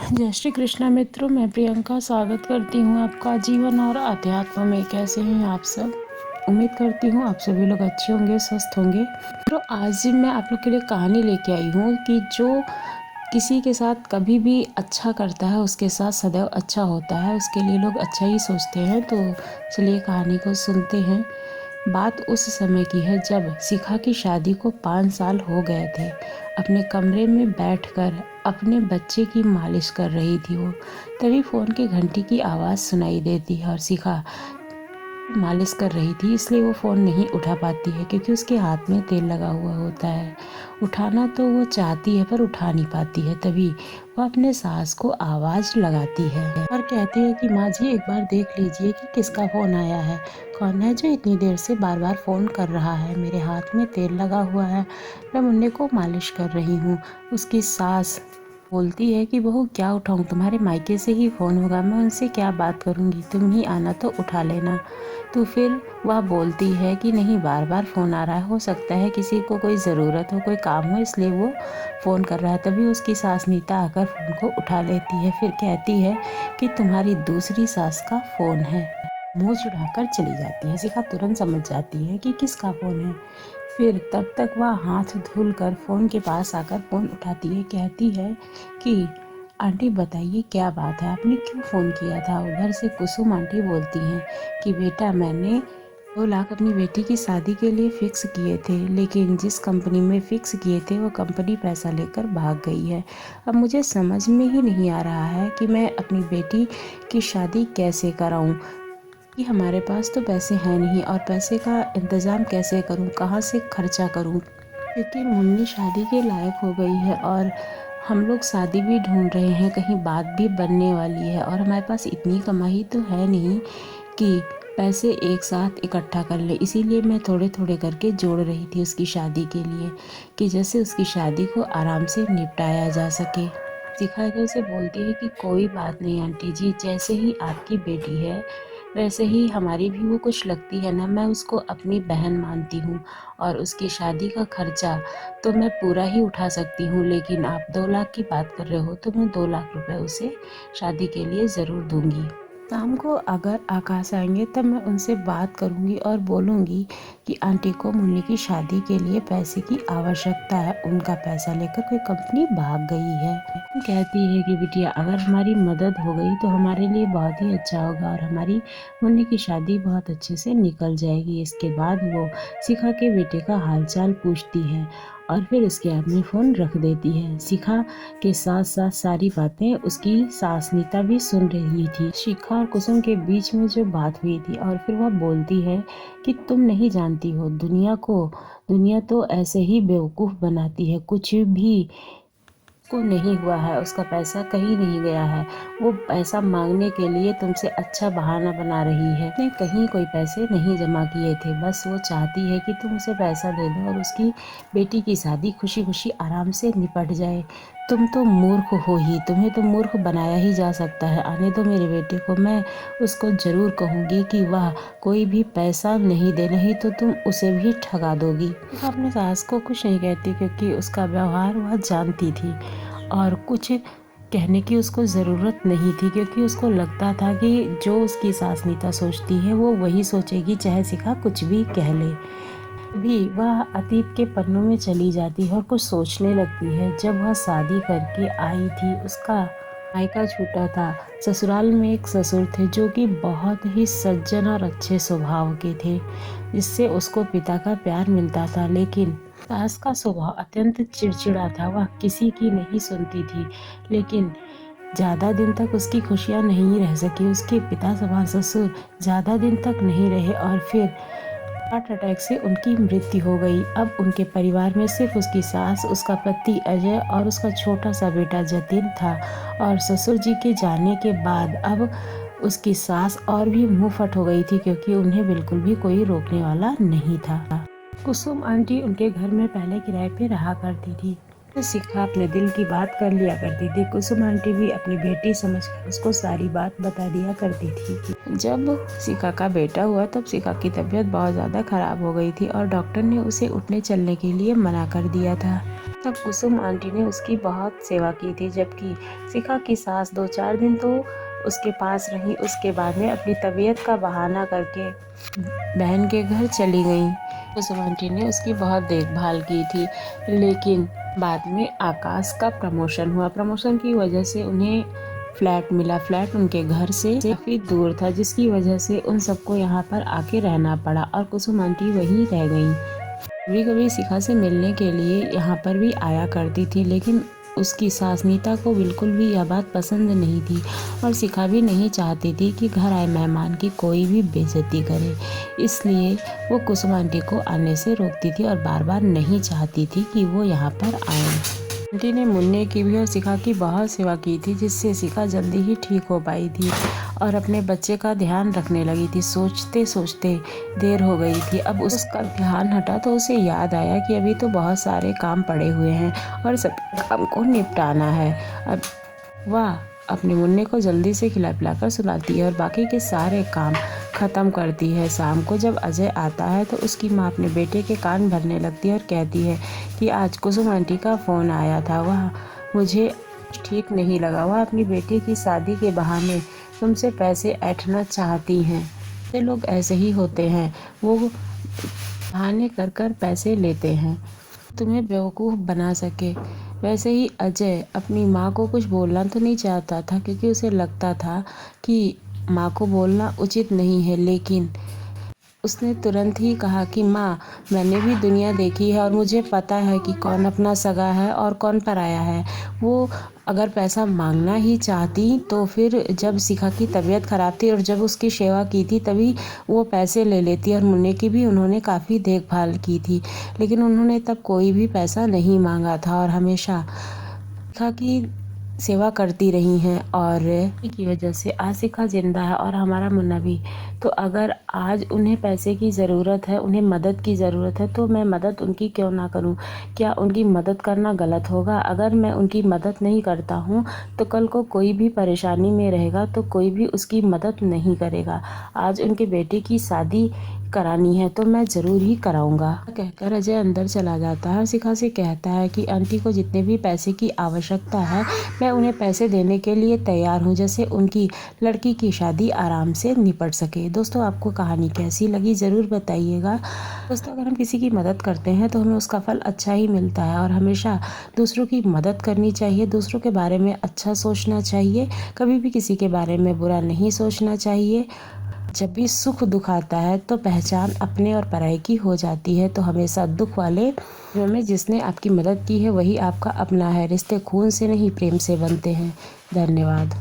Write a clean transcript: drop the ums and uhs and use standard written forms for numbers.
जय श्री कृष्णा मित्रों, मैं प्रियंका स्वागत करती हूँ आपका जीवन और अध्यात्म में। कैसे हैं आप सब? उम्मीद करती हूँ आप सभी लोग अच्छे होंगे, स्वस्थ होंगे। तो आज मैं आप लोग के लिए कहानी लेके आई हूँ कि जो किसी के साथ कभी भी अच्छा करता है उसके साथ सदैव अच्छा होता है, उसके लिए लोग अच्छा ही सोचते हैं। तो चलिए कहानी को सुनते हैं। बात उस समय की है जब शिखा की शादी को 5 साल हो गए थे। अपने कमरे में बैठकर अपने बच्चे की मालिश कर रही थी वो। तभी फ़ोन की घंटी की आवाज़ सुनाई देती है और शिखा मालिश कर रही थी, इसलिए वो फ़ोन नहीं उठा पाती है क्योंकि उसके हाथ में तेल लगा हुआ होता है। उठाना तो वो चाहती है पर उठा नहीं पाती है। तभी वो अपने सास को आवाज़ लगाती है और कहती है कि माँ जी, एक बार देख लीजिए कि किसका फ़ोन आया है। कौन है जो इतनी देर से बार बार फ़ोन कर रहा है? मेरे हाथ में तेल लगा हुआ है, मैं मुन्ने को मालिश कर रही हूँ। उसकी सास बोलती है कि बहू क्या उठाऊँ, तुम्हारे मायके से ही फ़ोन होगा, मैं उनसे क्या बात करूँगी, तुम ही आना तो उठा लेना। तो फिर वह बोलती है कि नहीं, बार बार फ़ोन आ रहा है, हो सकता है किसी को कोई ज़रूरत हो, कोई काम हो, इसलिए वो फ़ोन कर रहा है। तभी उसकी सास नीता आकर फ़ोन को उठा लेती है। फिर कहती है कि तुम्हारी दूसरी सास का फ़ोन है। मुंह चुराकर चली जाती है। शिखा तुरंत समझ जाती है कि किसका फ़ोन है। फिर तब तक वह हाथ धुल कर फ़ोन के पास आकर फ़ोन उठाती है। कहती है कि आंटी बताइए क्या बात है, आपने क्यों फ़ोन किया था? उधर से कुसुम आंटी बोलती हैं कि बेटा, मैंने 2 लाख अपनी बेटी की शादी के लिए फ़िक्स किए थे, लेकिन जिस कंपनी में फ़िक्स किए थे वो कंपनी पैसा लेकर भाग गई है। अब मुझे समझ में ही नहीं आ रहा है कि मैं अपनी बेटी की शादी कैसे कराऊं, कि हमारे पास तो पैसे हैं नहीं और पैसे का इंतज़ाम कैसे करूं, कहाँ से खर्चा करूं, क्योंकि मुन्नी शादी के लायक हो गई है और हम लोग शादी भी ढूंढ रहे हैं, कहीं बात भी बनने वाली है और हमारे पास इतनी कमाई तो है नहीं कि पैसे एक साथ इकट्ठा कर ले। इसीलिए मैं थोड़े थोड़े करके जोड़ रही थी उसकी शादी के लिए, कि जैसे उसकी शादी को आराम से निपटाया जा सके। शिखा इधर से बोलती है कि कोई बात नहीं आंटी जी, जैसे ही आपकी बेटी है वैसे ही हमारी भी वो कुछ लगती है ना, मैं उसको अपनी बहन मानती हूँ और उसकी शादी का खर्चा तो मैं पूरा ही उठा सकती हूँ, लेकिन आप 2 लाख की बात कर रहे हो तो मैं 2 लाख रुपए उसे शादी के लिए ज़रूर दूंगी। शाम को अगर आकाश आएंगे तब मैं उनसे बात करूंगी और बोलूंगी कि आंटी को मुन्नी की शादी के लिए पैसे की आवश्यकता है, उनका पैसा लेकर कोई कंपनी भाग गई है। कहती है कि बिटिया, अगर हमारी मदद हो गई तो हमारे लिए बहुत ही अच्छा होगा और हमारी मुन्नी की शादी बहुत अच्छे से निकल जाएगी। इसके बाद वो शिखा के बेटे का हालचाल पूछती है और फिर उसके हाथ में फ़ोन रख देती है। शिखा के साथ साथ सारी बातें उसकी सास नीता भी सुन रही थी। शिखा और कुसुम के बीच में जो बात हुई थी, और फिर वह बोलती है कि तुम नहीं जानती हो दुनिया को, दुनिया तो ऐसे ही बेवकूफ़ बनाती है, कुछ भी को नहीं हुआ है, उसका पैसा कहीं नहीं गया है, वो पैसा मांगने के लिए तुमसे अच्छा बहाना बना रही है। उसने कहीं कोई पैसे नहीं जमा किए थे, बस वो चाहती है कि तुम उसे पैसा दे दो और उसकी बेटी की शादी खुशी खुशी आराम से निपट जाए। तुम तो मूर्ख हो ही, तुम्हें तो मूर्ख बनाया ही जा सकता है। आने दो मेरे बेटे को, मैं उसको ज़रूर कहूँगी कि वह कोई भी पैसा नहीं दे, नहीं तो तुम उसे भी ठगा दोगी। वह अपने सास को कुछ नहीं कहती क्योंकि उसका व्यवहार वह जानती थी और कुछ कहने की उसको ज़रूरत नहीं थी, क्योंकि उसको लगता था कि जो उसकी सास नीता सोचती है वो वही सोचेगी, चाहे शिखा कुछ भी कह ले। भी वह अतीत के पन्नों में चली जाती है और कुछ सोचने लगती है। जब वह शादी करके आई थी, उसका मायका छूटा था। ससुराल में एक ससुर थे जो कि बहुत ही सज्जन और अच्छे स्वभाव के थे, जिससे उसको पिता का प्यार मिलता था। लेकिन सास का स्वभाव अत्यंत चिड़चिड़ा था, वह किसी की नहीं सुनती थी। लेकिन ज़्यादा दिन तक उसकी खुशियाँ नहीं रह सकी। उसके पिता समान ससुर ज़्यादा दिन तक नहीं रहे और फिर हार्ट अटैक से उनकी मृत्यु हो गई। अब उनके परिवार में सिर्फ उसकी सास, उसका पति अजय और उसका छोटा सा बेटा जतिन था। और ससुर जी के जाने के बाद अब उसकी सास और भी मुंह फट हो गई थी, क्योंकि उन्हें बिल्कुल भी कोई रोकने वाला नहीं था। कुसुम आंटी उनके घर में पहले किराए पे रहा करती थी। तो शिखा अपने दिल की बात कर लिया करती थी। कुसुम आंटी भी अपनी बेटी समझकर उसको सारी बात बता दिया करती थी। जब शिखा का बेटा हुआ तब शिखा की तबीयत बहुत ज़्यादा खराब हो गई थी और डॉक्टर ने उसे उठने चलने के लिए मना कर दिया था। तब कुसुम आंटी ने उसकी बहुत सेवा की थी, जबकि शिखा की सास 2-4 दिन तो उसके पास रही। उसके बाद में अपनी तबीयत का बहाना करके बहन के घर चली गई। कुसुम आंटी ने उसकी बहुत देखभाल की थी, लेकिन बाद में आकाश का प्रमोशन हुआ। प्रमोशन की वजह से उन्हें फ्लैट मिला। फ्लैट उनके घर से काफ़ी दूर था, जिसकी वजह से उन सबको यहाँ पर आके रहना पड़ा और कुसुम आंटी वहीं रह गईं। कभी कभी शिखा से मिलने के लिए यहाँ पर भी आया करती थी, लेकिन उसकी सास नीता को बिल्कुल भी यह बात पसंद नहीं थी और शिखा भी नहीं चाहती थी कि घर आए मेहमान की कोई भी बेइज्जती करे। इसलिए वो कुसुम आंटी को आने से रोकती थी और बार बार नहीं चाहती थी कि वो यहाँ पर आए। आंटी ने मुन्ने की भी और शिखा की बहुत सेवा की थी, जिससे शिखा जल्दी ही ठीक हो पाई थी और अपने बच्चे का ध्यान रखने लगी थी। सोचते सोचते देर हो गई थी। अब उसका ध्यान हटा तो उसे याद आया कि अभी तो बहुत सारे काम पड़े हुए हैं और सब काम को निपटाना है। अब वह अपने मुन्ने को जल्दी से खिला पिलाकर सुलाती है और बाकी के सारे काम ख़त्म करती है। शाम को जब अजय आता है तो उसकी माँ अपने बेटे के कान भरने लगती है और कहती है कि आज कुसुम आंटी का फ़ोन आया था, वह मुझे ठीक नहीं लगा। वह अपनी बेटी की शादी के बहाने तुमसे पैसे ऐंठना चाहती हैं। ऐसे लोग ऐसे ही होते हैं, वो बहाने कर कर पैसे लेते हैं, तुम्हें बेवकूफ़ बना सके। वैसे ही अजय अपनी माँ को कुछ बोलना तो नहीं चाहता था, क्योंकि उसे लगता था कि माँ को बोलना उचित नहीं है, लेकिन उसने तुरंत ही कहा कि माँ, मैंने भी दुनिया देखी है और मुझे पता है कि कौन अपना सगा है और कौन पराया है। वो अगर पैसा मांगना ही चाहती तो फिर जब शिखा की तबीयत ख़राब थी और जब उसकी सेवा की थी तभी वो पैसे ले लेती, और मुन्ने की भी उन्होंने काफ़ी देखभाल की थी, लेकिन उन्होंने तब कोई भी पैसा नहीं मांगा था और हमेशा शिखा की सेवा करती रही हैं और की वजह से आज शिखा जिंदा है और हमारा मुन्ना भी। तो अगर आज उन्हें पैसे की ज़रूरत है, उन्हें मदद की ज़रूरत है, तो मैं मदद उनकी क्यों ना करूं? क्या उनकी मदद करना गलत होगा? अगर मैं उनकी मदद नहीं करता हूं तो कल को कोई भी परेशानी में रहेगा तो कोई भी उसकी मदद नहीं करेगा। आज उनके बेटे की शादी करानी है तो मैं ज़रूर ही कराऊंगा, कहकर अजय अंदर चला जाता है और शिखा से कहता है कि आंटी को जितने भी पैसे की आवश्यकता है मैं उन्हें पैसे देने के लिए तैयार हूँ, जैसे उनकी लड़की की शादी आराम से निपट सके। दोस्तों, आपको कहानी कैसी लगी ज़रूर बताइएगा। दोस्तों, अगर हम किसी की मदद करते हैं तो हमें उसका फल अच्छा ही मिलता है और हमेशा दूसरों की मदद करनी चाहिए, दूसरों के बारे में अच्छा सोचना चाहिए, कभी भी किसी के बारे में बुरा नहीं सोचना चाहिए। जब भी सुख दुख आता है तो पहचान अपने और पराये की हो जाती है, तो हमेशा दुख वाले में जिसने आपकी मदद की है वही आपका अपना है। रिश्ते खून से नहीं प्रेम से बनते हैं। धन्यवाद।